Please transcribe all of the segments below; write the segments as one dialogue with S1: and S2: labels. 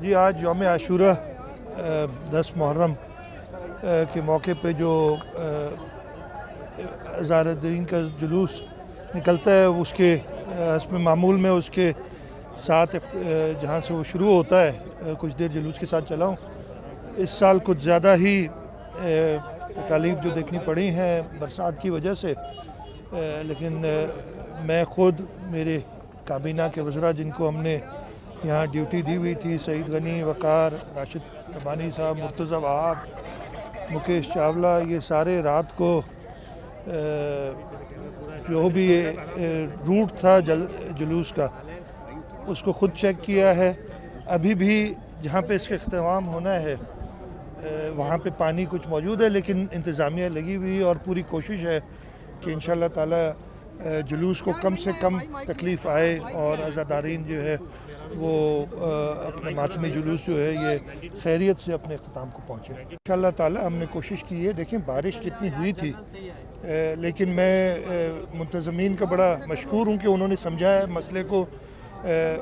S1: जी आज यौम आशूरा 10 मुहर्रम के मौके पे जो अज़ारुद्दीन का जुलूस निकलता है उसके हस्ब मामूल में उसके साथ जहाँ से वो शुरू होता है कुछ देर जुलूस के साथ चला हूँ। इस साल कुछ ज़्यादा ही तकालीफ जो देखनी पड़ी हैं बरसात की वजह से, लेकिन मैं ख़ुद मेरे काबीना के वज़रा जिनको हमने यहाँ ड्यूटी दी हुई थी, सईद गनी, वकार, राशिद रबानी साहब, मुर्तज़ा वहाब, मुकेश चावला, ये सारे रात को जो भी रूट था जुलूस का उसको ख़ुद चेक किया है। अभी भी जहाँ पे इसका इख्तिताम होना है वहाँ पे पानी कुछ मौजूद है, लेकिन इंतज़ामिया लगी हुई है और पूरी कोशिश है कि इंशाअल्लाह ताला जुलूस को कम से कम तकलीफ़ आए और अज़ादारीन जो है वो अपने मातमी जुलूस जो है ये खैरियत से अपने अख्ताम को पहुँचे इंशाअल्लाह ताला। हमने कोशिश की है। देखें बारिश कितनी हुई थी, लेकिन मैं मुंतज़मीन का बड़ा मशकूर हूँ कि उन्होंने समझा है मसले को।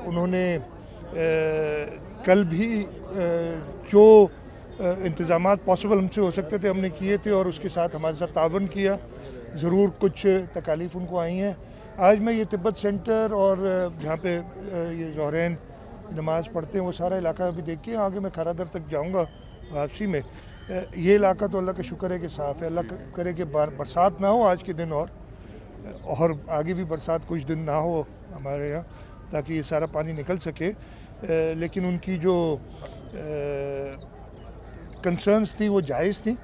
S1: उन्होंने कल भी जो इंतज़ामात पॉसिबल हमसे हो सकते थे हमने किए थे और उसके साथ हमारे साथ तावन किया। ज़रूर कुछ तकालीफ उनको आई हैं। आज मैं ये तिब्बत सेंटर और जहाँ पे ये ज़ोहरैन नमाज़ पढ़ते हैं वो सारा इलाका अभी देख के आगे मैं खरादर तक जाऊँगा वापसी में। ये इलाका तो अल्लाह का शुक्र है कि साफ़ है। अल्लाह करे कि बरसात ना हो आज के दिन और आगे भी बरसात कुछ दिन ना हो हमारे यहाँ, ताकि ये सारा पानी निकल सके। लेकिन उनकी जो कंसर्न्स थी वो जायज़ थी।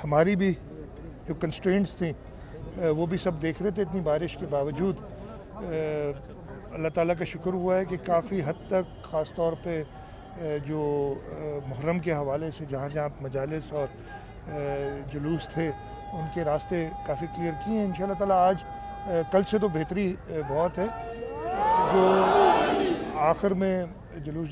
S1: हमारी भी जो कंस्ट्रेंट्स थी वो भी सब देख रहे थे। इतनी बारिश के बावजूद अल्लाह ताला का शुक्र हुआ है कि काफ़ी हद तक ख़ास तौर पे जो मुहर्रम के हवाले से जहाँ जहाँ मजालिस और जुलूस थे उनके रास्ते काफ़ी क्लियर किए हैं इंशाअल्लाह ताला। आज कल से तो बेहतरी बहुत है। जो आखिर में जुलूस